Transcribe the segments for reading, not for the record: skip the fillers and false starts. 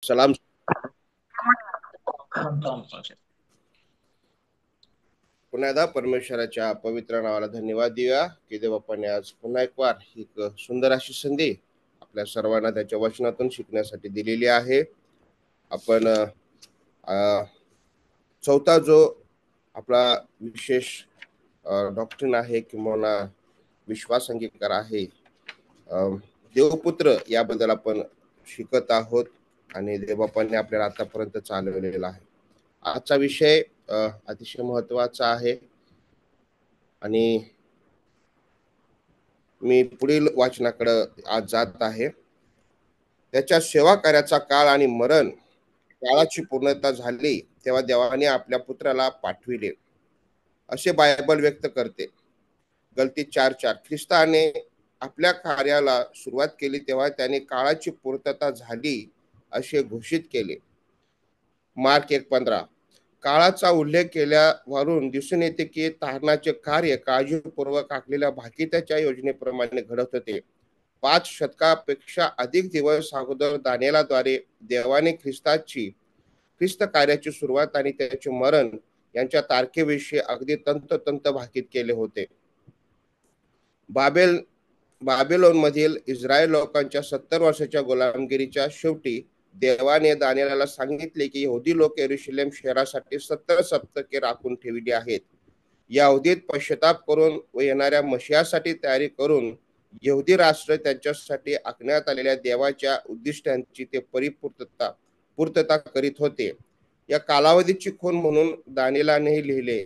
सलाम. पुन्हा एकदा परमेश्वराच्या पवित्र नावाला धन्यवाद देऊया की देवबापाने आज पुन्हा एक वार एक सुंदर अशी संधी आपल्या सर्वांना त्याच्या वचनातून शिकण्यासाठी दिलेली आहे. आपण चौथा जो आपला विशेष डॉक्ट्रिन आहे किंवा विश्वास अंगीकार आहे, देवपुत्र, याबद्दल आपण शिकत आहोत आणि देवबापाने आपल्याला आतापर्यंत चालवलेला आहे. आजचा विषय अतिशय महत्वाचा आहे आणि मी पुढील वाचनाकडे आज जात आहे. त्याच्या सेवा कार्याचा काळ आणि मरण काळाची पूर्णता झाली तेव्हा देवाने आपल्या पुत्राला पाठविले असे बायबल व्यक्त करते. गलती 4:4. ख्रिस्ताने आपल्या कार्याला सुरुवात केली तेव्हा त्याने काळाची पूर्तता झाली असे घोषित केले. मार्क 1:15. काळाचा उल्लेख केल्यावरून दिसून येते की तारणाचे कार्य काळजीपूर्वक आखलेल्या भाकिताच्या योजनेप्रमाणे घडत होते. 5 शतकापेक्षा अधिक दिवस अगोदर दानिएलाद्वारे देवाने ख्रिस्त कार्याची सुरुवात आणि त्याचे मरण यांच्या तारखेविषयी अगदी तंतोतंत भाकीत केले होते. बाबेलोन मधील इस्रायल लोकांच्या 70 वर्षाच्या गुलामगिरीच्या शेवटी देवाने दानिएलाला सांगितले की यहुदी लोक यरूशलेम शहरासाठी 70 सप्तके राखून ठेवली आहेत. या अवधीत पश्चाताप करून व येणाऱ्या मशियासाठी तयारी करून यहुदी राष्ट्र त्यांच्यासाठी आखण्यात आलेल्या देवाच्या उद्दिष्टांची ते पूर्तता करीत होते. या कालावधीची खूण म्हणून दानिएलाने लिहिले,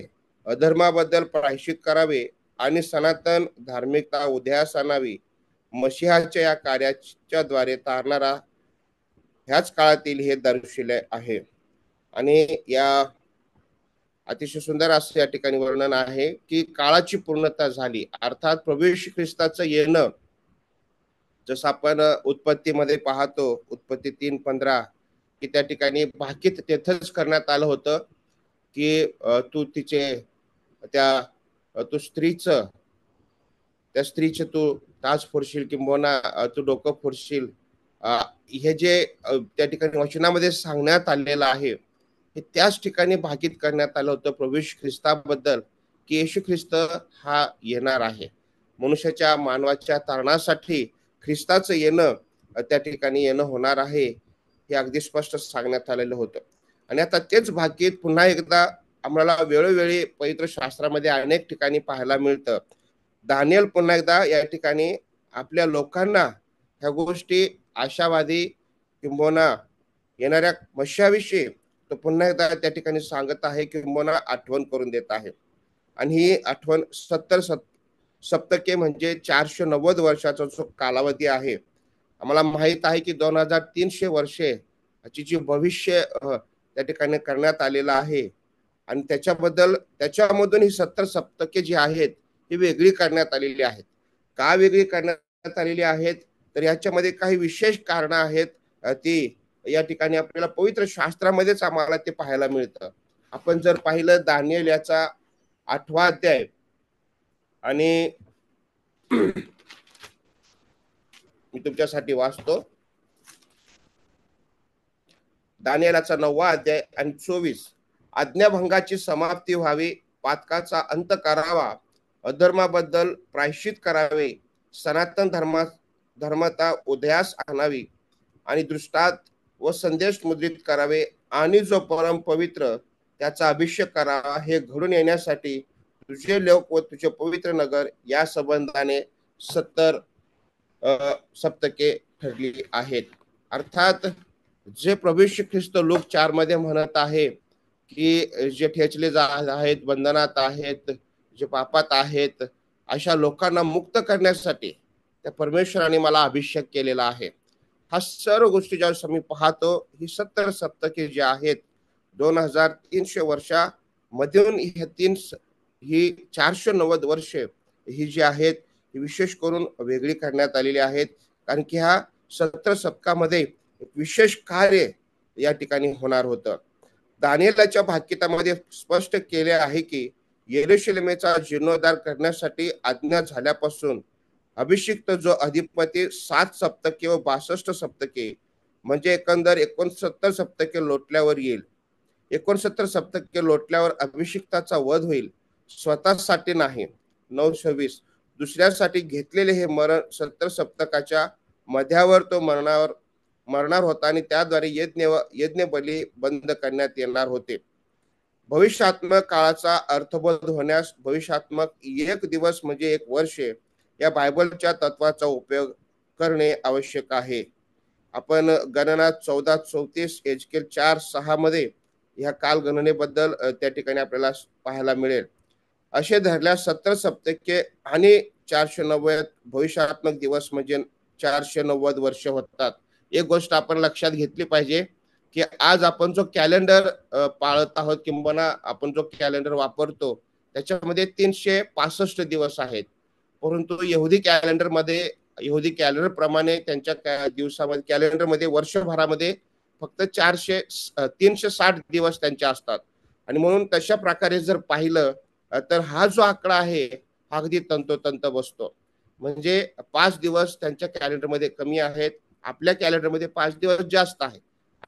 अधर्माबद्दल प्रायश्चित करावे आणि सनातन धार्मिकता उदयास आणावी. मशिहाच्या या कार्याच्या द्वारे तारणारा ह्याच काळातील हे दर्शविले आहे. आणि या अतिशय सुंदर असं या ठिकाणी वर्णन आहे की काळाची पूर्णता झाली, अर्थात प्रभू येशू ख्रिस्ताचं येणं, जसं आपण उत्पत्तीमध्ये पाहतो, उत्पत्ती 3:15, की त्या ठिकाणी भाकीत तेथच करण्यात आलं होतं की त्या स्त्रीचं तू ताज फोडशील किंवा तू डोकं फोडशील. हे जे त्या ठिकाणी वचनामध्ये सांगण्यात आलेलं आहे हे त्याच ठिकाणी भाकीत करण्यात आलं होतं प्रभू येशू ख्रिस्ताबद्दल, की येशू ख्रिस्त हा येणार आहे. मनुष्याच्या मानवाच्या तारणासाठी ख्रिस्ताचं येणं त्या ठिकाणी येणं होणार आहे हे अगदी स्पष्ट सांगण्यात आलेलं होतं. आणि आता तेच भाकीत पुन्हा एकदा आम्हाला वेळोवेळी पवित्र शास्त्रामध्ये अनेक ठिकाणी पाहायला मिळतं. दानिएल पुन्हा एकदा या ठिकाणी आपल्या लोकांना ह्या गोष्टी आशावादी किंबहुना येणाऱ्या मशियाविषयी तो पुन्हा एकदा त्या ठिकाणी सांगत आहे किंबहुना आठवण करून देत आहे. आणि ही आठवण 70 सप्तके म्हणजे 490 वर्षाचा जो कालावधी आहे. आम्हाला माहित आहे की 2300 वर्षे ची जी भविष्य त्या ठिकाणी करण्यात आलेलं आहे आणि त्याच्यामधून ही 70 सप्तके जी आहेत ही वेगळी करण्यात आलेली आहेत. का वेगळी करण्यात आलेली आहेत तर याच्यामध्ये काही विशेष कारण आहेत. ती या ठिकाणी आपल्याला पवित्र शास्त्रामध्येच आम्हाला ते पाहायला मिळतं. आपण जर पाहिलं दानिएल याचा 8वा अध्याय आणि मी तुमच्यासाठी वाचतो. दानिएलाचा 9वा अध्याय आणि 24. आज्ञाभंगाची समाप्ती व्हावी, पातकाचा अंत करावा, अधर्माबद्दल प्रायश्चित करावे, सनातन धर्मता उदयास आणावी आणि दृष्टांत व संदेश मुद्रित करावे आणि जो परम पवित्र त्याचा अभिषेक करावा, हे घडून येण्यासाठी तुझे लोक व तुझे पवित्र नगर या संबंधाने 70 सप्तके ठरली आहेत. अर्थात जे प्रभू येशू ख्रिस्त लूक 4 मध्ये म्हणत आहे की जे ठेचले आहेत, बंधनात आहेत, जे पापात आहेत, अशा लोकांना मुक्त करण्यासाठी त्या परमेश्वराने मला अभिषेक केलेला आहे. हा सर्व गोष्टी ज्यावेळेस आम्ही पाहतो, ही 70 सप्तके जी आहेत 2300 वर्षामधून ही 490 वर्षे ही जी आहेत ही विशेष करून वेगळी करण्यात आलेली आहेत. कारण की ह्या 70 शतकामध्ये विशेष कार्य या ठिकाणी होणार होतं. दानिएलाच्या भाकितामध्ये स्पष्ट केले आहे की यरूशलेमेचा जीर्णोद्धार करण्यासाठी आज्ञा झाल्यापासून अभिषिक्त जो अधिपती 7 सप्तके व 62 सप्तके म्हणजे एकंदर 69 सप्तके लोटल्यावर येईल. 69 सप्तके लोटल्यावर अभिषिक्ताचा वध होईल, स्वतःसाठी नाही. 9:26 दुसऱ्यासाठी घेतलेले हे मरण 70 सप्तकाच्या मध्यावर तो मरणार होता आणि त्याद्वारे यज्ञ बली बंद करण्यात येणार होते. भविष्यात्मक काळाचा अर्थबोध होण्यास भविष्यात्मक एक दिवस म्हणजे एक वर्ष या बायबलच्या तत्वाचा उपयोग करणे आवश्यक आहे. आपण गणना 14:34 एजकेल 4:6 मध्ये ह्या कालगणनेबद्दल त्या ठिकाणी आपल्याला पाहायला मिळेल. असे धरल्यास 70 सप्तके आणि 490 भविष्यात्मक दिवस म्हणजे 490 वर्ष होतात. एक गोष्ट आपण लक्षात घेतली पाहिजे की आज आपण जो कॅलेंडर पाळत आहोत किंवा आपण जो कॅलेंडर वापरतो त्याच्यामध्ये 365 दिवस आहेत. परंतु यहुदी कॅलेंडर प्रमाणे त्यांच्या दिवसामध्ये कॅलेंडरमध्ये वर्षभरामध्ये फक्त 360 दिवस त्यांचे असतात. आणि म्हणून तशा प्रकारे जर पाहिलं तर हा जो आकडा आहे हा अगदी तंतोतंत बसतो. म्हणजे 5 दिवस त्यांच्या कॅलेंडरमध्ये कमी आहेत, आपल्या कॅलेंडरमध्ये 5 दिवस जास्त आहेत.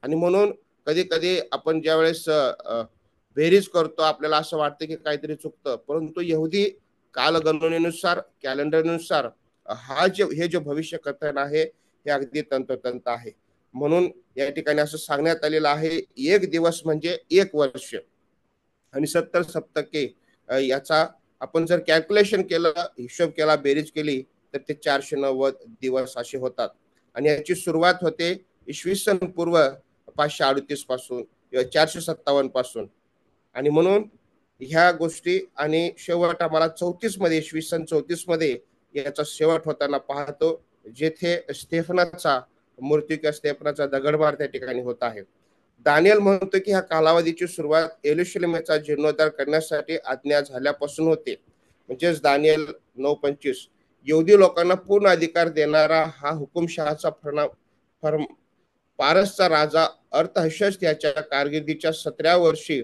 आणि म्हणून कधी कधी आपण ज्या वेळेस बेरीज करतो आपल्याला असं वाटतं की काहीतरी चुकतं, परंतु यहुदी कालगणनेनुसार कॅलेंडरनुसार हे जे भविष्य कथन आहे हे अगदी तंतोतंत आहे. म्हणून या ठिकाणी असं सांगण्यात आलेलं आहे, एक दिवस म्हणजे एक वर्ष. आणि 70 सप्तके याचा आपण जर कॅल्क्युलेशन केलं, हिशोब केला, बेरीज केली तर ते 490 दिवस असे होतात. आणि याची सुरुवात होते इसवी सन पूर्व 538 पासून किंवा 457 पासून. आणि म्हणून ह्या गोष्टी आणि शेवट आम्हाला 34 मध्ये इसवी सन 34 मध्ये याचा शेवट होताना पाहतो, जेथे स्टेफनाचा मूर्ती किंवा स्टेफनाचा दगडमार त्या ठिकाणी होत आहे. दानियल म्हणतो की ह्या कालावधीची सुरुवात येरुशलेमचा जीर्णोद्धार करण्यासाठी आज्ञा झाल्यापासून होते. म्हणजेच दानियल 9:25 यहुदी लोकांना पूर्ण अधिकार देणारा हा हुकुमशहाचा पारसचा राजा अर्थहशस्त याच्या कारकिर्दीच्या 17व्या वर्षी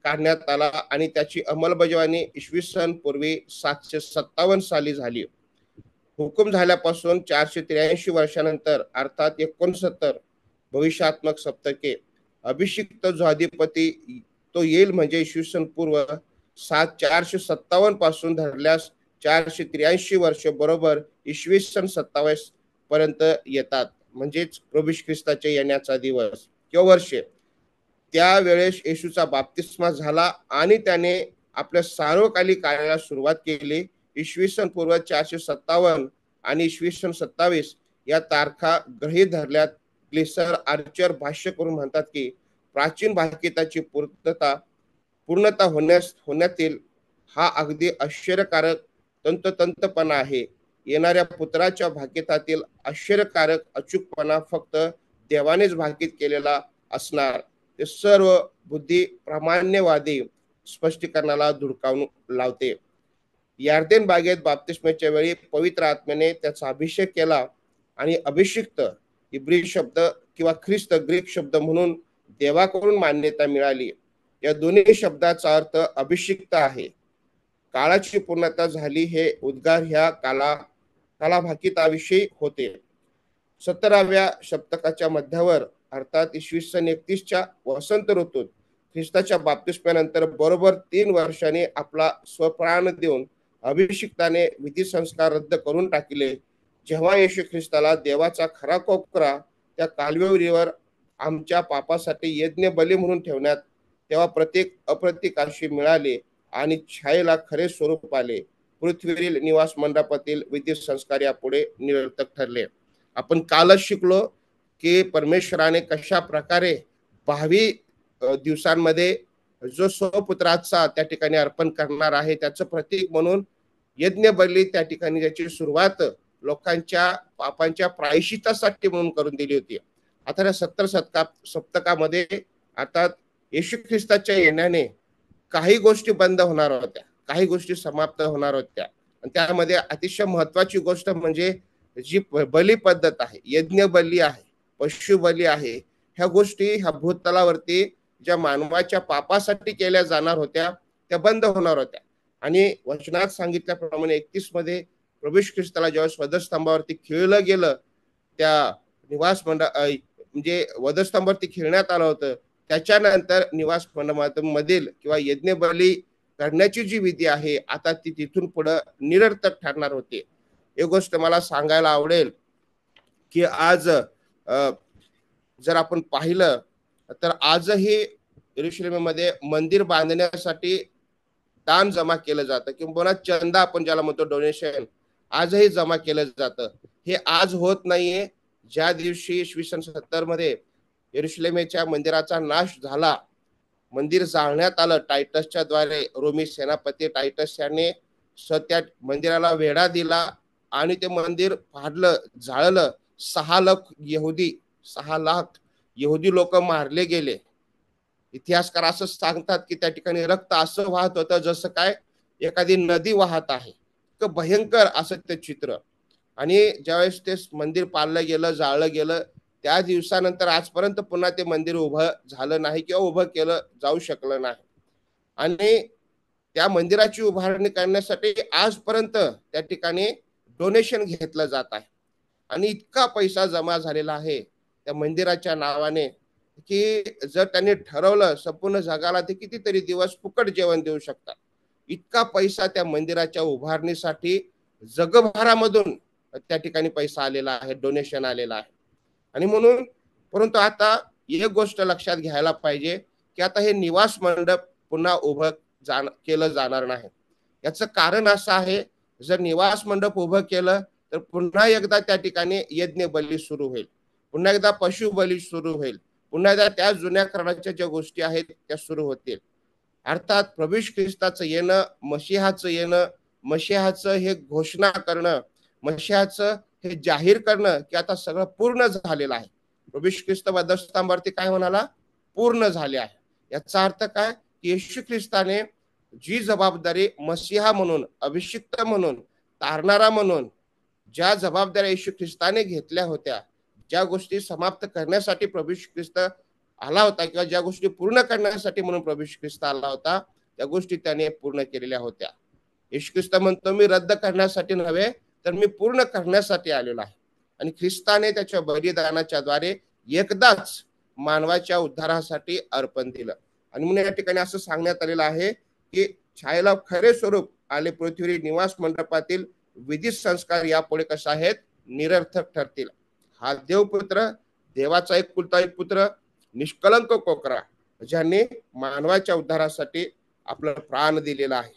काढण्यात आला आणि त्याची अंमलबजावणी इसवी सन पूर्वी 757 साली झाली. हुकुम झाल्यापासून 483 वर्षानंतर अर्थात 69 भविष्यात्मक सप्तके अभिषिक्त जो अधिपती तो येईल, म्हणजे इसवी सन पूर्व 457 पासून धरल्यास 483 वर्ष बरोबर इसवी सन 27 पर्यंत येतात. म्हणजेच प्रभू ख्रिस्ताच्या येण्याचा दिवस किंवा वर्ष. त्यावेळेस येशूचा बाप्तिस्मा झाला आणि त्याने आपल्या सार्वकालिक कार्याला सुरुवात केली. इसवी सन पूर्व 457 आणि इसवी सन 27 या तारखा गृहीत धरल्यात. ग्लिसर आर्चर भाष्य करून म्हणतात की प्राचीन भाकिताची पूर्णता होण्यातील हा अगदी आश्चर्यकारक तंतोतंतपणा आहे. येणाऱ्या पुत्राच्या भाकितातील आश्चर्यकारक अचूकपणा फक्त देवानेच भाकित केलेला असणार. ते सर्व बुद्धी प्रामाण्यवादी स्पष्टीकरणाला धुडकावून लावते. यार्देन बागेत बाप्तिस्मेच्या वेळी पवित्र आत्म्याने त्याचा अभिषेक केला आणि अभिषिक्त इब्री शब्द किंवा ख्रिस्त ग्रीक शब्द म्हणून देवाकडून मान्यता मिळाली. या दोन्ही शब्दाचा अर्थ अभिषिक्त आहे. काळाची पूर्णता झाली हे उद्गार ह्या कालाभाकिताविषयी होते. 17व्या शतकाच्या मध्यावर अर्थात इसवी सन 31च्या वसंत ऋतूत ख्रिस्ताच्या बाप्तिस्म्यानंतर बरोबर 3 वर्षांनी आपला स्वप्राण देऊन अभिषिक्ताने विधी संस्कार रद्द करून टाकले. जेव्हा येशू ख्रिस्ताला देवाचा खरा कोपरा त्या कालवेवर आमच्या पापासाठी यज्ञ बली म्हणून ठेवण्यात, तेव्हा प्रत्येक अप्रतिकाशी मिळाले आणि छायेला खरे स्वरूप आले. पृथ्वीवरील निवास मंडपातील विधी संस्कार यापुढे निरर्थक ठरले. आपण कालच शिकलो की परमेश्वराने कशा प्रकारे भावी दिवसांमध्ये जो स्वपुत्राचा त्या ठिकाणी अर्पण करणार आहे त्याचं प्रतीक म्हणून यज्ञ बली त्या ठिकाणी त्याची सुरुवात लोकांच्या पापांच्या प्रायश्चित्तासाठी म्हणून करून दिली होती. आता या 70 सप्तकामध्ये अर्थात येशू ख्रिस्ताच्या येण्याने काही गोष्टी बंद होणार होत्या, काही गोष्टी समाप्त होणार होत्या. आणि त्यामध्ये अतिशय महत्वाची गोष्ट म्हणजे जी बली पद्धत आहे, यज्ञ बली आहे, पशु बली आहे, ह्या गोष्टी ह्या भूतलावरती ज्या मानवाच्या पापासाठी केल्या जाणार होत्या त्या बंद होणार होत्या. आणि वचनात सांगितल्याप्रमाणे 31 मध्ये प्रभू ख्रिस्ताला जेव्हा स्वधस्तंभावरती खिळलं गेलं, त्या म्हणजे वधस्तंभावरती खेळण्यात आलं होतं, त्याच्यानंतर निवास मंडपामधील किंवा यज्ञ बली करण्याची जी विधी आहे आता ती तिथून पुढे निरर्थक ठरणार होती. एक गोष्ट मला सांगायला आवडेल की आज जर आपण पाहिलं तर आजही यरुशलेममध्ये मंदिर बांधण्यासाठी दान जमा केलं जातं किंवा चंदा आपण ज्याला म्हणतो डोनेशन आजही जमा केलं जातं. हे आज होत नाहीये. ज्या दिवशी इसवी सन 70 मध्ये यरुशलेमेच्या मंदिराचा नाश झाला, मंदिर जाळण्यात आलं टायटसच्या द्वारे, रोमी सेनापती टायटस याने त्या मंदिराला वेढा दिला आणि ते मंदिर फाडलं, जाळलं. 6 लाख यहुदी लोक मारले गेले. इतिहासकार असं सांगतात की त्या ठिकाणी रक्त असं वाहत होतं जसं काय एखादी नदी वाहत आहे. इतकं भयंकर असं ते चित्र. आणि ज्यावेळेस ते मंदिर पाडलं गेलं, जाळलं गेलं, त्या दिवसानंतर आजपर्यंत पुन्हा ते मंदिर उभं झालं नाही किंवा उभं केलं जाऊ शकलं नाही. आणि त्या मंदिराची उभारणी करण्यासाठी आजपर्यंत त्या ठिकाणी डोनेशन घेतलं जात आहे. आणि इतका पैसा जमा झालेला आहे त्या मंदिराच्या नावाने की जर त्यांनी ठरवलं संपूर्ण जगाला ते कितीतरी दिवस फुकट जेवण देऊ शकतात. इतका पैसा त्या मंदिराच्या उभारणीसाठी जगभरामधून त्या ठिकाणी पैसा आलेला आहे, डोनेशन आलेला आहे. आणि म्हणून परंतु आता एक गोष्ट लक्षात घ्यायला पाहिजे की आता हे निवास मंडप पुन्हा उभं केलं जाणार नाही. याचं कारण असं आहे, जर निवास मंडप उभं केलं तर पुन्हा एकदा त्या ठिकाणी यज्ञ बली सुरू होईल, पुन्हा एकदा पशु बली सुरू होईल, पुन्हा एकदा त्या जुन्या करण्याच्या ज्या गोष्टी आहेत त्या सुरू होतील. अर्थात प्रभू ख्रिस्ताचं येणं, मशिहाचं येणं, मशिहाचं हे घोषणा करणं, मशिहाचं हे जाहीर करणं की आता सगळं पूर्ण झालेलं आहे. प्रभू ख्रिस्त वधस्तंभावरती काय म्हणाला? पूर्ण झाले आहे. याचा अर्थ काय की येशू ख्रिस्ताने जी जबाबदारी मसीहा म्हणून, अभिषिक्त म्हणून, तारणारा म्हणून ज्या जबाबदाऱ्या येशू ख्रिस्ताने घेतल्या होत्या, ज्या गोष्टी समाप्त करण्यासाठी प्रभू ख्रिस्त आला होता किंवा ज्या गोष्टी पूर्ण करण्यासाठी म्हणून प्रभू ख्रिस्त आला होता, त्या गोष्टी त्याने पूर्ण केलेल्या होत्या. येशू ख्रिस्त म्हणतो मी रद्द करण्यासाठी नव्हे तर मी पूर्ण करण्यासाठी आलेलो आहे. आणि ख्रिस्ताने त्याच्या बलिदानाच्या द्वारे एकदाच मानवाच्या उद्धारासाठी अर्पण दिलं. आणि म्हणून या ठिकाणी असं सांगण्यात आलेलं आहे की छायेला खरे स्वरूप आले पृथ्वी निवास मंडपातील विधी संस्कार यापुढे कसे आहेत? निरर्थक ठरतील. हा देवपुत्र, देवाचा एक कुलता एक पुत्र, निष्कलंक कोकरा, ज्यांनी मानवाच्या उद्धारासाठी आपलं प्राण दिलेला आहे.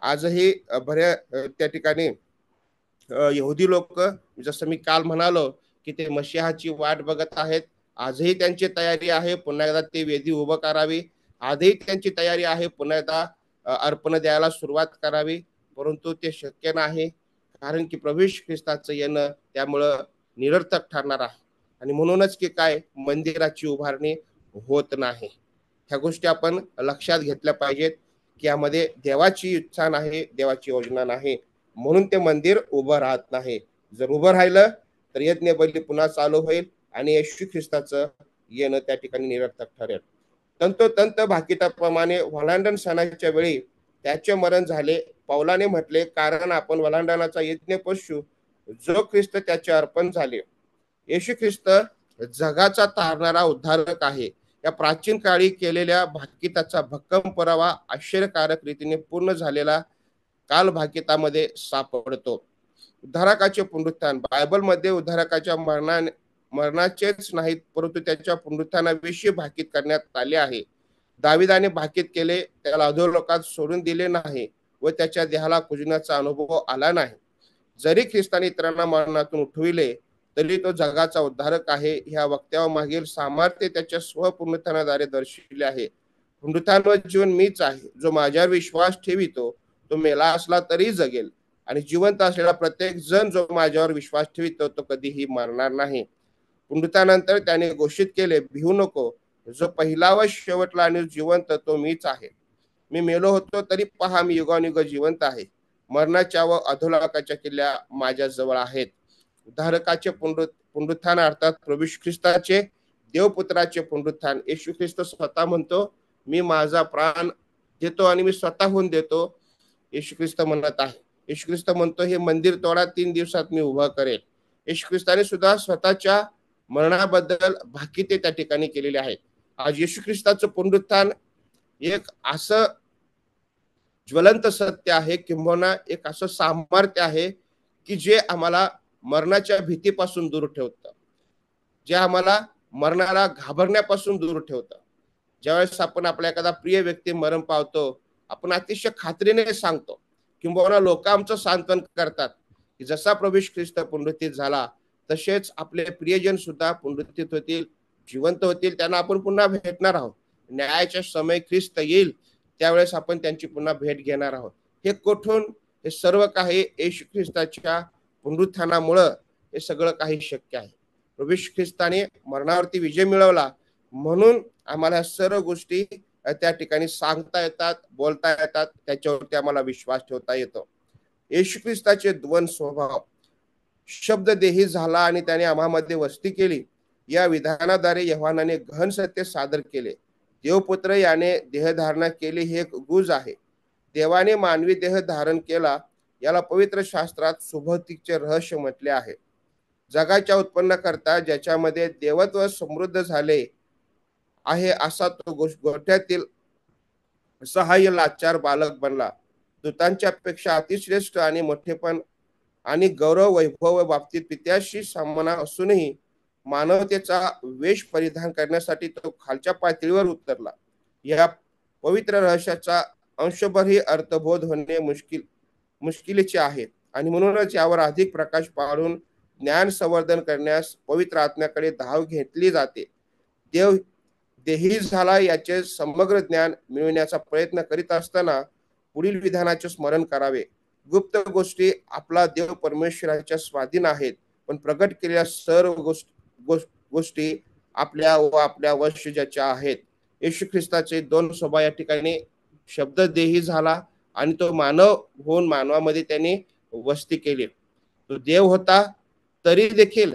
आजही बऱ्या त्या ठिकाणी यहुदी लोक, जसं मी काल म्हणालो की ते मशिहाची वाट बघत आहेत. आजही त्यांची तयारी आहे पुन्हा एकदा ते वेदी उभं करावी. आजही त्यांची तयारी आहे पुन्हा एकदा अर्पण द्यायला सुरुवात करावी. परंतु ते शक्य नाही, कारण की प्रभू ख्रिस्ताचं येणं त्यामुळं निरर्थक ठरणार आहे. आणि म्हणूनच की काय मंदिराची उभारणी होत नाही. ह्या गोष्टी आपण लक्षात घेतल्या पाहिजेत की यामध्ये देवाची इच्छा नाही, देवाची योजना नाही, म्हणून ते मंदिर उभं राहत नाही. जर उभं राहिलं तर यज्ञ बली पुन्हा चालू होईल आणि येशू ख्रिस्ताचं येणं त्या ठिकाणी निरर्थक ठरेल. तंतोतंत भाकिताप्रमाणे वलांडन सणाच्या वेळी त्याचे मरण झाले. पौलाने म्हटले, कारण आपण वलांडनाचा यज्ञ पशु जो ख्रिस्त त्याचे अर्पण झाले. येशू ख्रिस्त जगाचा तारणारा उद्धारक आहे. या प्राचीन काळी केलेल्या भाकिताचा भक्कम पुरावा आश्चर्यकारक रीतीने पूर्ण झालेला काल भाकितामध्ये सापडतो. उद्धारकाचे पुनरुत्थान बायबलमध्ये उद्धारकाच्या मरणाचेच नाहीत परंतु त्याच्या पुनरुत्थानाविषयी भाकीत करण्यात आले आहे. दाविदाने भाकीत केले, त्याला अधोलोकात सोडून दिले नाही व त्याच्या देहाला कुजण्याचा अनुभव आला नाही. जरी ख्रिस्ताने इतरांना मरणातून उठविले तरी तो जगाचा उद्धारक आहे. ह्या वक्तव्यामागील सामर्थ्य त्याच्या स्वपुनरुत्थानाद्वारे दर्शविले आहे. पुनरुत्थान व जीवन मीच आहे. जो माझ्यावर विश्वास ठेवितो तो मेला असला तरी जगेल, आणि जिवंत असलेला प्रत्येक जण जो माझ्यावर विश्वास ठेवितो तो कधीही मरणार नाही. पुनरुत्थानानंतर त्याने घोषित केले, भिवू नको, जो पहिला व शेवटला आणि जिवंत तो मीच आहे. मी मेलो होतो तरी पहा मी युगानुयुग जिवंत आहे. मरणाच्या व अधोलोकाच्या किल्ल्या माझ्या जवळ आहेत. उद्धारकाचे पुनरुत्थान अर्थात प्रभू ख्रिस्ताचे, देवपुत्राचे पुनरुत्थान. येशू ख्रिस्त स्वतः म्हणतो, मी माझा प्राण देतो आणि मी स्वतःहून देतो. येशू ख्रिस्त म्हणत आहे. येशू ख्रिस्त म्हणतो, हे मंदिर तोडा, 3 दिवसात मी उभा करेल. येशू ख्रिस्ताने सुद्धा स्वतःच्या मरणाबद्दल भाकिते त्या ठिकाणी केलेले आहेत. आज येशू ख्रिस्ताचं पुनरुत्थान एक असं ज्वलंत सत्य आहे, किंबहुना एक असं सामर्थ्य आहे की जे आम्हाला मरणाच्या भीतीपासून दूर ठेवतं, जे आम्हाला मरणाला घाबरण्यापासून दूर ठेवतं. ज्यावेळेस आपण आपल्या एखादा प्रिय व्यक्ती मरण पावतो, आपण अतिशय खात्रीने सांगतो, किंबहुना लोक आमचं सांत्वन करतात की जसा प्रभू येशू ख्रिस्त पुनरुत्थित झाला तसेच आपले प्रियजन सुद्धा पुनरुत्थित होतील, जिवंत होतील, त्यांना आपण पुन्हा भेटणार आहोत. न्यायाच्या समय ख्रिस्त येईल, त्यावेळेस आपण त्यांची पुन्हा भेट घेणार आहोत. हे कोठून? हे सर्व काही येशू ख्रिस्ताच्या पुनरुत्थानामुळं हे सगळं काही शक्य आहे. प्रभू येशू ख्रिस्ताने मरणावरती विजय मिळवला, म्हणून आम्हाला सर्व गोष्टी त्या ठिकाणी सांगता येतात, बोलता येतात, त्याच्यावरती आम्हाला विश्वास ठेवता येतो. येशू ख्रिस्ताचे दोन स्वभाव, शब्द देही झाला आणि त्याने आम्हामध्ये वस्ती केली, या विधानाद्वारे योहानाने गहन सत्य सादर केले. देवपुत्र याने देहधारणा केली हे एक गुज आहे. देवाने मानवी देह धारण केला, याला पवित्र शास्त्रात सुभौतिकचे रहस्य म्हटले आहे. जगाच्या उत्पन्न करता ज्याच्यामध्ये देवत्व समृद्ध झाले आहे असा तो गोठ्यातील सहाय्य लाचार बालक बनला. दूतांच्या पेक्षा अतिश्रेष्ठ आणि मोठेपण आणि गौरव वैभव बाबतीत पित्याशी समान असूनही मानवतेचा वेश परिधान करण्यासाठी तो खालच्या पातळीवर उतरला. या पवित्र रहस्याचा अंशभरही अर्थबोध होणे मुश्किलीचे आहे आणि म्हणूनच यावर अधिक प्रकाश पाडून ज्ञान संवर्धन करण्यास पवित्र आत्म्याकडे धाव घेतली जाते. देव देही झाला याचे समग्र ज्ञान मिळवण्याचा प्रयत्न करीत असताना पुढील विधानाचे स्मरण करावे. गुप्त गोष्टी आपला देव परमेश्वराच्या स्वाधीन आहेत, पण प्रगट केलेल्या सर्व गोष्टी आपल्या व आपल्या वंशजाच्या आहेत. येशू ख्रिस्ताचे दोन स्वभाव या ठिकाणी, शब्द देही झाला आणि तो मानव होऊन मानवामध्ये त्याने वस्ती केली. तो देव होता तरी देखील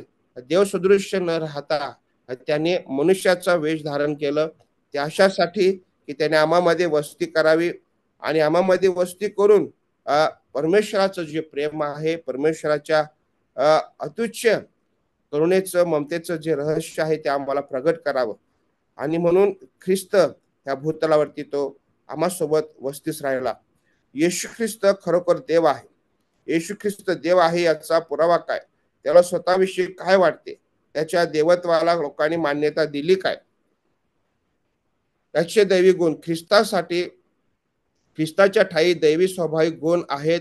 देव सदृश्य न राहता त्याने मनुष्याचा वेश धारण केलं, त्या अशासाठी की त्याने आम्हामध्ये वस्ती करावी आणि आम्हामध्ये वस्ती करून परमेश्वराचं जे प्रेम आहे, परमेश्वराच्या अतुच्छ करुणेचं ममतेचं जे रहस्य आहे ते आम्हाला प्रगट करावं. आणि म्हणून ख्रिस्त या भूतलावरती तो आम्हासोबत वस्तीस राहिला. येशू ख्रिस्त खरोखर देव आहे. येशू ख्रिस्त देव आहे याचा पुरावा काय? त्याला स्वतःविषयी काय वाटते? त्याच्या देवत्वाला लोकांनी मान्यता दिली काय? त्याचे दैवी गुण ख्रिस्ताच्या ठाई दैवी स्वाभाविक गुण आहेत.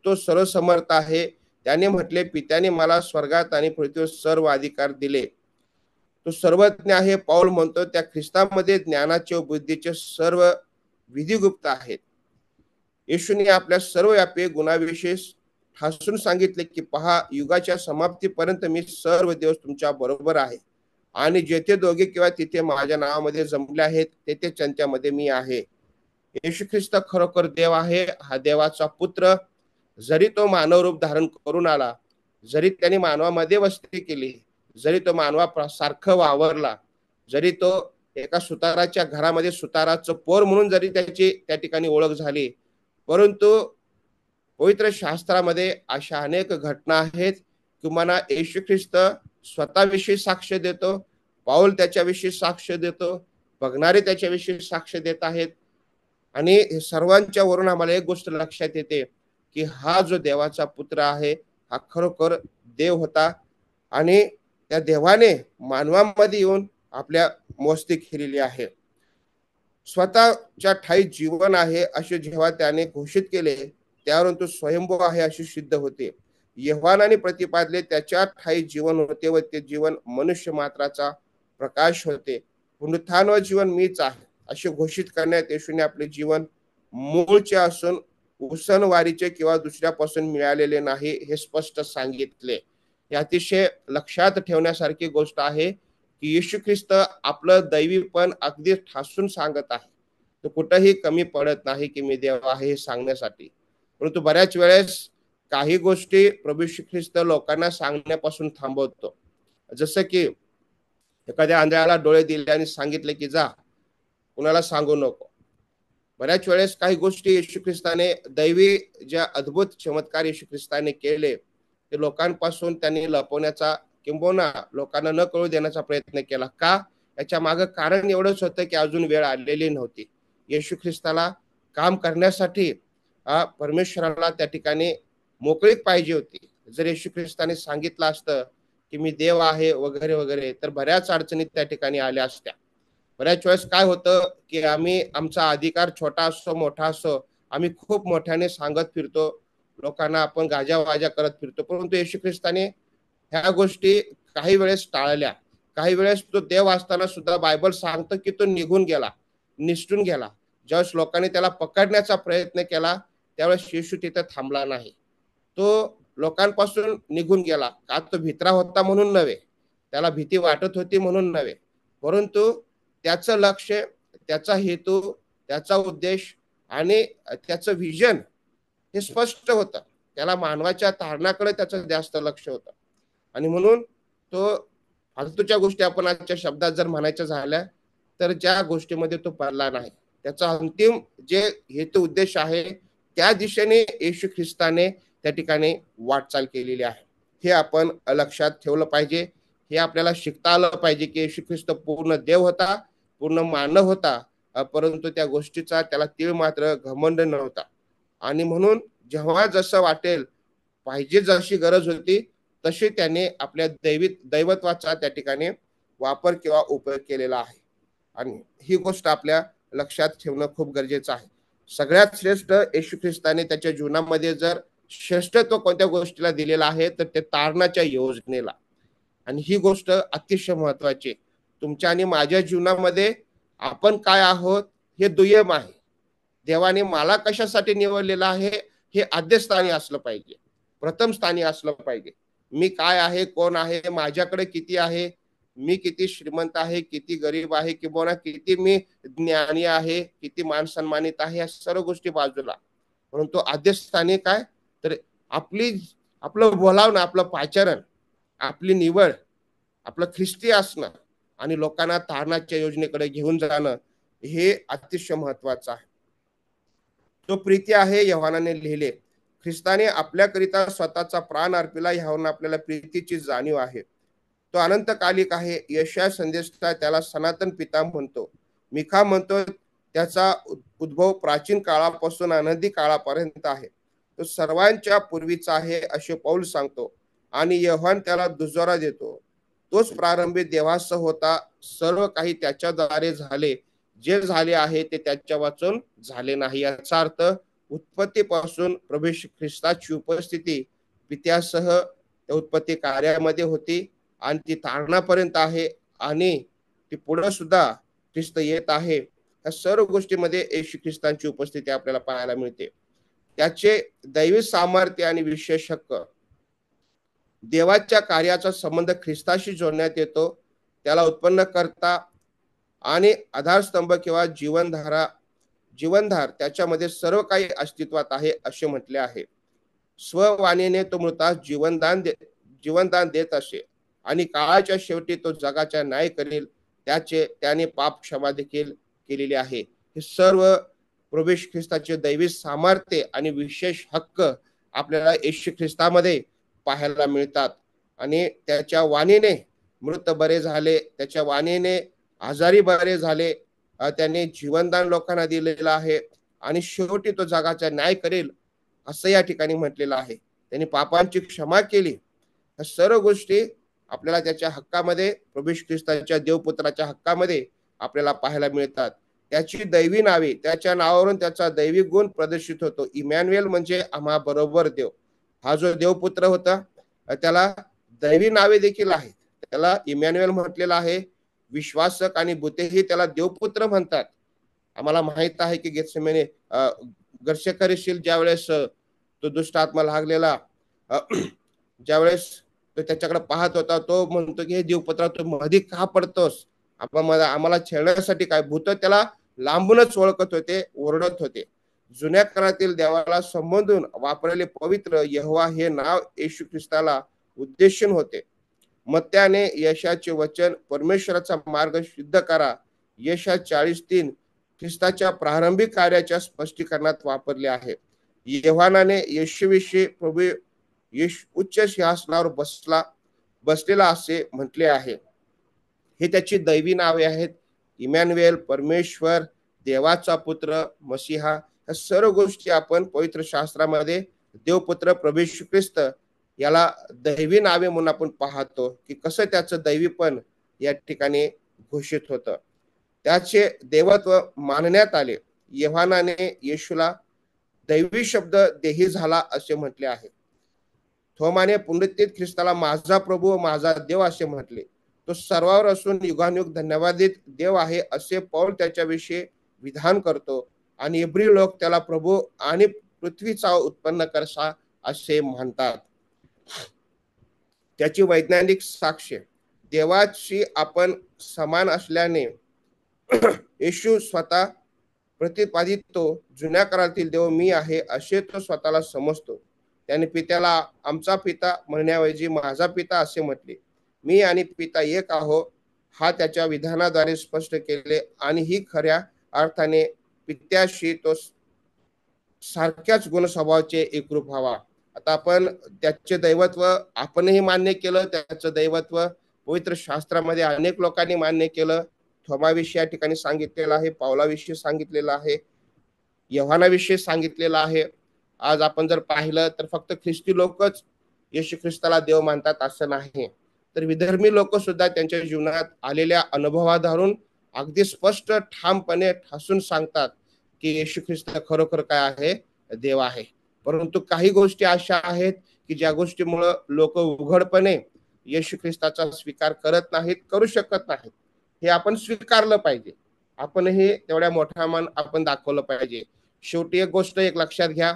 तो सर्वसमर्थ आहे. त्याने म्हटले, पित्याने मला स्वर्गात आणि पृथ्वीवर सर्व अधिकार दिले. तो सर्वज्ञ आहे. पाऊल म्हणतो, त्या ख्रिस्तामध्ये ज्ञानाचे व बुद्धीचे सर्व विधिगुप्त आहेत. येशूने आपल्या सर्व व्यापी गुणाविषयी ठासून सांगितले की पहा, युगाच्या समाप्तीपर्यंत मी सर्व दिवस तुमच्या बरोबर आहे आणि जेथे दोघे किंवा तिथे माझ्या नावामध्ये जमले आहेत तेथे त्यांच्यामध्ये मी आहे. येशू ख्रिस्त खरोखर देव आहे. हा देवाचा पुत्र, जरी तो मानव रूप धारण करून आला, जरी त्याने मानवामध्ये वस्ती केली, जरी तो मानवासारखं वावरला, जरी तो एका सुताराच्या घरामध्ये सुताराचं पोर म्हणून जरी त्याची त्या ठिकाणी ओळख झाली, परंतु पवित्र शास्त्रामध्ये अशा अनेक घटना आहेत की मला येशू ख्रिस्त स्वतःविषयी साक्ष देतो, पाऊल त्याच्याविषयी साक्ष देतो, बघणारे त्याच्याविषयी साक्ष देत आहेत. आणि हे सर्वांच्या वरून आम्हाला एक गोष्ट लक्षात येते की हा जो देवाचा पुत्र आहे हा खरोखर देव होता आणि त्या देवाने मानवामध्ये येऊन आपल्या वस्ती केलेली आहे. स्वतःच्या ठाई जीवन आहे असे जेव्हा त्याने घोषित केले, त्यावरून तो स्वयंभू आहे असे सिद्ध होते. योहानाने प्रतिपादले त्याच्या ठाई जीवन होते व ते जीवन मनुष्य मात्राचा प्रकाश होते. पुनरुत्थान व जीवन मीच आहे असे घोषित करण्यात येशूने आपले जीवन मूळचे असून उसनवारीचे किंवा दुसऱ्यापासून मिळालेले नाही हे स्पष्ट सांगितले. हे अतिशय लक्षात ठेवण्यासारखी गोष्ट आहे की येशू ख्रिस्त आपलं दैवीपण अगदी ठासून सांगत आहे. तो कुठेही कमी पडत नाही की मी देव आहे हे सांगण्यासाठी. परंतु बऱ्याच वेळेस काही गोष्टी प्रभू येशू ख्रिस्त लोकांना सांगण्यापासून थांबवतो. जसं की एखाद्या आंधळ्याला डोळे दिले आणि सांगितले की जा, कुणाला सांगू नको. बऱ्याच वेळेस काही गोष्टी येशू ख्रिस्ताने दैवी ज्या अद्भुत चमत्कार येशू ख्रिस्ताने केले ते लोकांपासून त्यांनी लपवण्याचा किंबहुना लोकांना न कळू देण्याचा प्रयत्न केला. का? याच्या मागे कारण एवढंच होतं की अजून वेळ आलेली नव्हती. येशू ख्रिस्ताला काम करण्यासाठी परमेश्वराला त्या ठिकाणी मोकळीक पाहिजे होती. जर येशू ख्रिस्ताने सांगितलं असतं की मी देव आहे वगैरे वगैरे, तर बऱ्याच अडचणी त्या ठिकाणी आल्या असत्या. बऱ्याच वेळेस काय होतं की आम्ही आमचा अधिकार छोटा असो मोठा असो, आम्ही खूप मोठ्याने सांगत फिरतो, लोकांना आपण गाजावाजा करत फिरतो. परंतु येशू ख्रिस्ताने ह्या गोष्टी काही वेळेस टाळल्या. काही वेळेस तो देव असताना सुद्धा बायबल सांगतं की तो निघून गेला, निसटून गेला. ज्यावेळेस लोकांनी त्याला पकडण्याचा प्रयत्न केला, त्यावेळेस येशू तिथे थांबला नाही. तो लोकांपासून निघून गेला. का? तो भित्रा होता म्हणून नव्हे, त्याला भीती वाटत होती म्हणून नव्हे, परंतु त्याचं लक्ष, त्याचा हेतू, त्याचा उद्देश आणि त्याचं व्हिजन हे स्पष्ट होतं. त्याला मानवाच्या तारणाकडे त्याचं जास्त लक्ष होतं. आणि म्हणून तो फालतूच्या गोष्टी आपण आजच्या शब्दात जर म्हणायच्या झाल्या, तर ज्या गोष्टीमध्ये तो पडला नाही. त्याचा अंतिम जे हेतू उद्देश आहे, त्या दिशेने येशू ख्रिस्ताने त्या ठिकाणी वाटचाल केलेली आहे. हे आपण लक्षात ठेवलं पाहिजे. हे आपल्याला शिकता आलं पाहिजे की येशू ख्रिस्त पूर्ण देव होता, पूर्ण मानव होता, परंतु त्या गोष्टीचा त्याला तीळ मात्र घमंड नव्हता. आणि म्हणून जेव्हा जसं वाटेल, पाहिजे जशी गरज होती, तशी त्याने आपल्या दैवत्वाचा त्या ठिकाणी वापर किंवा उपयोग केलेला आहे. आणि ही गोष्ट आपल्या लक्षात ठेवणं खूप गरजेचं आहे. सगळ्यात श्रेष्ठ येशू ख्रिस्ताने त्याच्या जीवनामध्ये जर श्रेष्ठत्व कोणत्या गोष्टीला दिलेलं आहे, तर ते तारणाच्या योजनेला. आणि ही गोष्ट अतिशय महत्वाची. तुमच्या आणि माझ्या जीवनामध्ये आपण काय आहोत हे दुय्यम आहे. देवाने मला कशासाठी निवडलेलं आहे हे आद्यस्थानी असलं पाहिजे, प्रथम स्थानी असलं पाहिजे. मी काय आहे, कोण आहे, माझ्याकडे किती आहे, मी किती श्रीमंत आहे, किती गरीब आहे, किंवा किती मी ज्ञानी आहे, किती मान सन्मानित आहे, या सर्व गोष्टी बाजूला. परंतु आद्यस्थानी काय, तर आपली आपलं बोलावणं, आपलं पाचारण, आपली निवड, आपलं ख्रिस्ती असणं आणि लोकांना तारणाच्या योजनेकडे घेऊन जाणं हे अतिशय महत्वाचं आहे. तो प्रीती आहे योहानाने लिहिले. ख्रिस्ताने आपल्याकरिता स्वतःचा प्राण अर्पिला, ह्यावरून आपल्याला प्रीतीची जाणीव आहे. तो अनंतकालिक आहे. यशाया संदेशात त्याला सनातन पिता म्हणतो. मिखा म्हणतो त्याचा उद्भव प्राचीन काळापासून अनंती काळापर्यंत आहे. तो सर्वांच्या पूर्वीचा आहे असे पौल सांगतो. आणि योहान त्याला दुजोरा देतो. तोच प्रारंभी देवासह होता, सर्व काही त्याच्याद्वारे झाले, जे झाले आहे ते त्याच्या वाचून झाले नाही. याचा अर्थ उत्पत्तीपासून प्रभू ख्रिस्ताची उपस्थिती पित्यासह त्या उत्पत्ती कार्यामध्ये होती आणि ती तारणापर्यंत आहे आणि ती पुढे सुद्धा ख्रिस्त येत आहे. या सर्व गोष्टीमध्ये येशू ख्रिस्तांची उपस्थिती आपल्याला पाहायला मिळते. त्याचे दैवी सामर्थ्य आणि विशेष हक्क, देवाच्या कार्याचा संबंध ख्रिस्ताशी जोडण्यात येतो. त्याला उत्पन्न करता आणि आधारस्तंभ किंवा जीवनधार त्याच्यामध्ये सर्व काही अस्तित्वात आहे असे म्हटले आहे. स्ववाणीने तो मृतास जीवनदान देत असे आणि काळाच्या शेवटी तो जगाचा न्याय करेल. त्याने पाप क्षमा देखील केलेली आहे. हे सर्व प्रभू ख्रिस्ताचे दैवी सामर्थ्य आणि विशेष हक्क आपल्याला येशू ख्रिस्तामध्ये पाहायला मिळतात. आणि त्याच्या वाणीने मृत बरे झाले, त्याच्या वाणीने आजारी बरे झाले, त्याने जीवनदान लोकांना दिलेलं आहे आणि शेवटी तो जगाचा न्याय करेल असं या ठिकाणी म्हटलेलं आहे. त्यांनी पापांची क्षमा केली. या सर्व गोष्टी आपल्याला त्याच्या हक्कामध्ये, प्रभू ख्रिस्ताच्या देवपुत्राच्या हक्कामध्ये आपल्याला पाहायला मिळतात. त्याची दैवी नावे, त्याच्या नावावरून त्याचा दैवी गुण प्रदर्शित होतो. इमॅन्युएल म्हणजे आम्हा बरोबर देव. हा जो देवपुत्र होता त्याला दैवी नावे देखील आहेत. त्याला इमॅन्युएल म्हटलेलं आहे. विश्वासक आणि भूतेही त्याला देवपुत्र म्हणतात. आम्हाला माहित आहे की गेत्सेमने गर्षकरीशील ज्यावेळेस तो दुष्ट आत्मा लागलेला, ज्यावेळेस तो त्याच्याकडे पाहत होता, तो म्हणतो की हे देवपुत्रा तू मध्ये का पडतोस, आम्हाला छेडण्यासाठी काय. भूत त्याला लांबूनच ओळखत होते, ओरडत होते. जुन्या काळातील देवाला संबोधून वापरलेले पवित्र यहोवा हे नाव येशू ख्रिस्ताला उद्देशून होते. मत्त्याने यशाचे वचन परमेश्वराचा मार्ग सिद्ध करा, यशा 40:3 ख्रिस्ताच्या प्रारंभिक कार्याच्या स्पष्टीकरणात वापरले आहे. योहानाने येशूविषयी प्रभू येशू उच्च सिंहासनावर बसला, बसलेला असे म्हटले आहे. हे त्याची दैवी नावे आहेत. इमॅन्युएल, परमेश्वर, देवाचा पुत्र, मसीहा. या सर्व गोष्टी आपण पवित्र शास्त्रामध्ये देवपुत्र प्रभू येशू ख्रिस्त याला दैवी नावे म्हणून आपण पाहतो की कसं त्याचं दैवीपण या ठिकाणी घोषित होतं. त्याचे देवत्व मानण्यात आले. योहानाने येशूला दैवी शब्द देही झाला असे म्हटले आहे. थोमाने पुनरुत्थित ख्रिस्ताला माझा प्रभू व माझा देव असे म्हटले. तो सर्वावर असून युगानुयुग धन्यवादित देव आहे असे पौल त्याच्याविषयी विधान करतो आणि इब्री लोक त्याला प्रभू आणि पृथ्वीचा उत्पन्न करसा असे म्हणतात. त्याची वैज्ञानिक साक्ष देवाची आपण समान असल्याने येशू स्वतः प्रतिपादितो. जुन्या काळातील देव मी आहे असे तो स्वतःला समजतो. त्याने पित्याला आमचा पिता म्हणण्याऐवजी माझा पिता असे म्हटले. मी आणि पिता एक आहो हा त्याच्या विधानाद्वारे स्पष्ट केले आणि ही खऱ्या अर्थाने पित्याशी तो सारख्याच गुण स्वभावाचे एकरूप व्हावा. आता आपण त्याचे दैवत्व आपणही मान्य केलं. त्याचं दैवत्व पवित्र शास्त्रामध्ये अनेक लोकांनी मान्य केलं. थोमाविषयी या ठिकाणी सांगितलेलं आहे, पावलाविषयी सांगितलेलं आहे, योहानाविषयी सांगितलेलं आहे. आज आपण जर पाहिलं तर फक्त ख्रिस्ती लोकच येशू ख्रिस्ताला देव मानतात असं नाही, तर विधर्मी लोक सुद्धा त्यांच्या जीवनात आलेल्या अनुभवाधारून अगदी स्पष्ट ठामपणे ठासून सांगतात की येशू ख्रिस्त खरोखर काय आहे, देव आहे. परंतु काही गोष्टी अशा आहेत की ज्या गोष्टीमुळे लोक उघडपणे येशू ख्रिस्ताचा स्वीकार करत नाहीत, करू शकत नाहीत. हे आपण स्वीकारलं पाहिजे. आपण हे तेवढ्या मोठा मान आपण दाखवलं पाहिजे. शेवटी एक गोष्ट एक लक्षात घ्या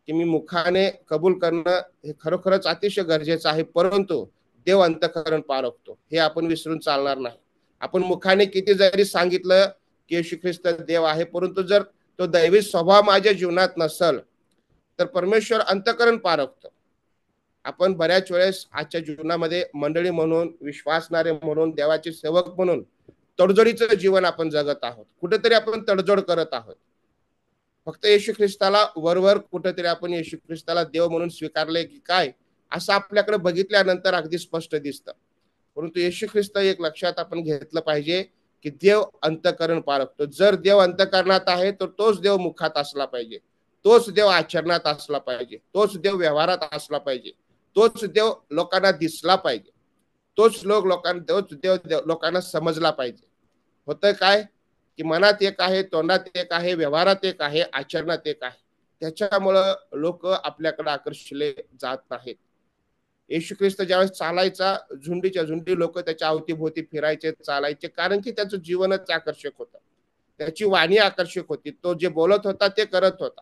की मी मुखाने कबूल करणं हे खरोखरच अतिशय गरजेचं आहे, परंतु देव अंतःकरण पारखतो हे आपण विसरून चालणार नाही. आपण मुखाने किती जरी सांगितलं की येशू ख्रिस्त देव आहे, परंतु जर तो दैवी स्वभाव माझ्या जीवनात नसेल तर परमेश्वर अंतःकरण पारखतो. आपण बऱ्याच वेळेस आजच्या जीवनामध्ये मंडळी म्हणून, विश्वासणारे म्हणून, देवाचे सेवक म्हणून तडजोडीचं जीवन आपण जगत आहोत. कुठेतरी आपण तडजोड करत आहोत. फक्त येशू ख्रिस्ताला वरवर कुठेतरी आपण येशू ख्रिस्ताला देव म्हणून स्वीकारले की काय असं आपल्याकडे बघितल्यानंतर अगदी स्पष्ट दिसतं. परंतु येशू ख्रिस्त एक लक्षात आपण घेतलं पाहिजे की देव अंतःकरण पारखतो. जर देव अंतःकरणात आहे तर तोच देव मुखात असला पाहिजे, तोच देव आचरणात असला पाहिजे, तोच देव व्यवहारात असला पाहिजे, तोच देव लोकांना दिसला पाहिजे, तोच देव लोकांना समजला पाहिजे. होतं काय की मनात एक आहे, तोंडात एक आहे, व्यवहारात एक आहे, आचरणात एक आहे. त्याच्यामुळं लोक आपल्याकडे आकर्षले जात नाहीत. येशू ख्रिस्त ज्यावेळेस चालायचा, झुंडीच्या झुंडी लोक त्याच्या अवतीभोवती फिरायचे, चालायचे, कारण की त्याचं जीवनच आकर्षक होतं, त्याची वाणी आकर्षक होती, तो जे बोलत होता ते करत होता.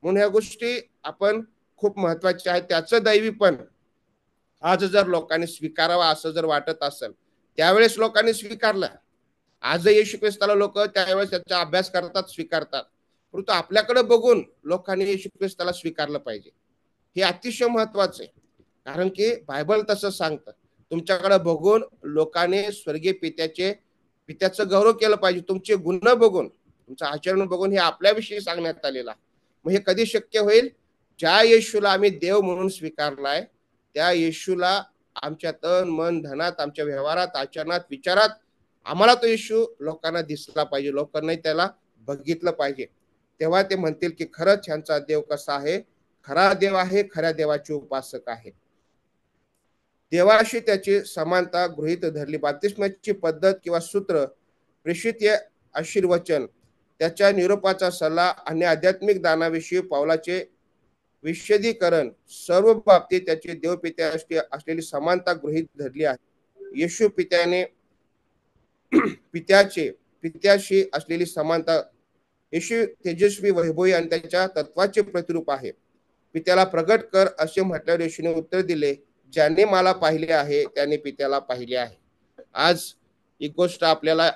म्हणून ह्या गोष्टी आपण खूप महत्वाच्या आहेत. त्याचं दैवीपण आज जर लोकांनी स्वीकारावा असं जर वाटत असेल, त्यावेळेस लोकांनी स्वीकारलं. आज येशू ख्रिस्ताला लोक त्यावेळेस त्याचा अभ्यास करतात, स्वीकारतात, परंतु आपल्याकडे बघून लोकांनी येशू ख्रिस्ताला स्वीकारलं पाहिजे. हे अतिशय महत्वाचं आहे. कारण की बायबल तसं सांगतं, तुमच्याकडे बघून लोकांनी स्वर्गीय पित्याचं गौरव केलं पाहिजे. तुमचे गुण बघून, तुमचं आचरण बघून हे आपल्याविषयी सांगण्यात आलेलं आहे. मग हे कधी शक्य होईल? ज्या येशूला आम्ही देव म्हणून स्वीकारलाय त्या येशूला आमच्या तन मन धनात, आमच्या व्यवहारात, आचरणात, विचारात आम्हाला तो येशू लोकांना दिसला पाहिजे, लोकांनी त्याला बघितलं पाहिजे. तेव्हा ते म्हणतील की खरंच ह्यांचा देव कसा आहे, खरा देव आहे, खऱ्या देवाचे उपासक आहे. देवाशी त्याची समानता गृहीत धरली. बाप्तिस्माची पद्धत किंवा सूत्र, प्रेषित आशीर्वचन, त्याच्या निरोपाचा सल्ला आणि आध्यात्मिक दानाविषयी पावलाचे विशदीकरण सर्व बाबतीत त्याची देवपित्याशी असलेली समानता गृहीत धरली आहे. येशू पित्याशी असलेली समानता, येशू तेजस्वी, वैभवी आणि त्याच्या तत्वाचे प्रतिरूप आहे. पित्याला प्रगट कर असे म्हटल्यावर येशूने उत्तर दिले, ज्याने मला पाहिले आहे त्याने पित्याला पाहिले आहे. आज एक गोष्ट आपल्याला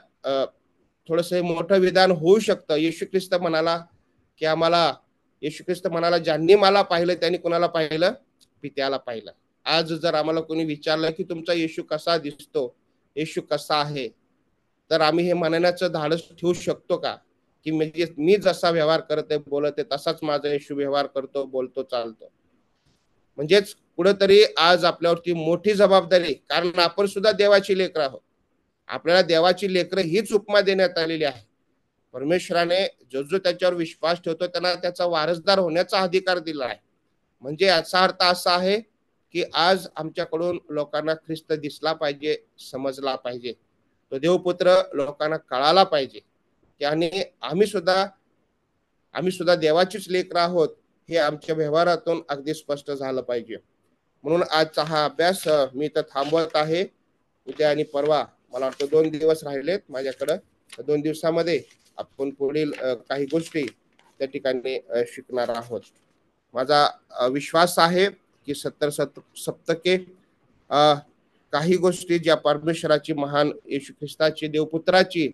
थोडस मोठं विधान होऊ शकतं. येशू ख्रिस्त म्हणाला की येशू ख्रिस्त म्हणाला, ज्यांनी मला पाहिलं त्यांनी कोणाला पाहिलं? पित्याला पाहिलं. आज जर आम्हाला कोणी विचारलं की तुमचा येशू कसा दिसतो, येशू कसा आहे, तर आम्ही हे म्हणण्याचं धाडस ठेवू शकतो का की म्हणजे मी जसा व्यवहार करते, बोलते, तसाच माझा येशू व्यवहार करतो, बोलतो, चालतो? म्हणजेच कुठंतरी आज आपल्यावरती मोठी जबाबदारी, कारण आपण सुद्धा देवाची लेकरं आहोत. आपल्याला देवाची लेकरं हीच उपमा देण्यात आलेली आहे. परमेश्वराने जो जो त्याच्यावर विश्वास ठेवतो त्यांना त्याचा वारसदार होण्याचा अधिकार दिला आहे. म्हणजे याचा अर्थ असा आहे की आज आमच्याकडून लोकांना ख्रिस्त दिसला पाहिजे, समजला पाहिजे, तो देवपुत्र लोकांना कळाला पाहिजे की आणि आम्ही सुद्धा देवाचीच लेकरं आहोत, हे आमच्या व्यवहारातून अगदी स्पष्ट झालं पाहिजे. म्हणून आजचा हा अभ्यास मी तर थांबवत आहे. उद्या आणि परवा मला वाटतं 2 दिवस राहिलेत माझ्याकडं. 2 दिवसामध्ये आपण पुढील काही गोष्टी त्या ठिकाणी शिकणार आहोत. माझा विश्वास आहे की 70 सप्तके काही गोष्टी ज्या परमेश्वराची महान येशू ख्रिस्ताची देवपुत्राची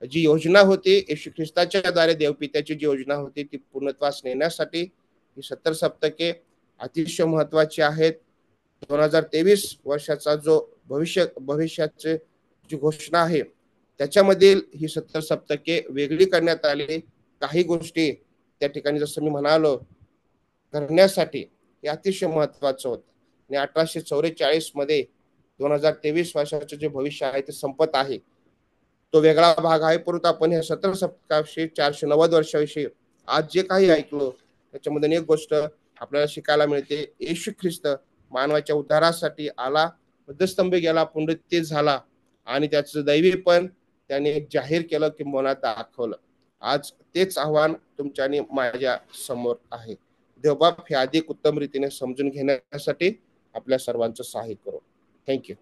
जी योजना होती, येशू ख्रिस्ताच्या द्वारे देवपित्याची जी योजना होती ती पूर्णत्वास नेण्यासाठी ही 70 सप्तके अतिशय महत्वाची आहेत. 2023 वर्षाचा जो भविष्याचे जी घोषणा आहे त्याच्यामधील ही 70 सप्तके वेगळी करण्यात आली. काही गोष्टी त्या ठिकाणी जसं मी म्हणालो करण्यासाठी हे अतिशय महत्वाचं होतं. आणि 1844 मध्ये 2023 वर्षाचे जे भविष्य आहे ते संपत आहे, तो वेगळा भाग आहे. परंतु आपण ह्या 70 सप्तकाविषयी 490 वर्षाविषयी आज जे काही ऐकलो त्याच्यामध्ये एक गोष्ट आपल्याला शिकायला मिळते. येशू ख्रिस्त मानवाच्या उद्धारासाठी आला, मध्यस्तंभी गेला, पुनरुत्थित झाला आणि त्याचं दैवीपण त्याने जाहीर केलं, किंबहुना दाखवलं. आज तेच आव्हान तुमच्या आणि माझ्या समोर आहे. देवबाप हे अधिक उत्तम रीतीने समजून घेण्यासाठी आपल्या सर्वांचं सहाय्य करो. थँक्यू.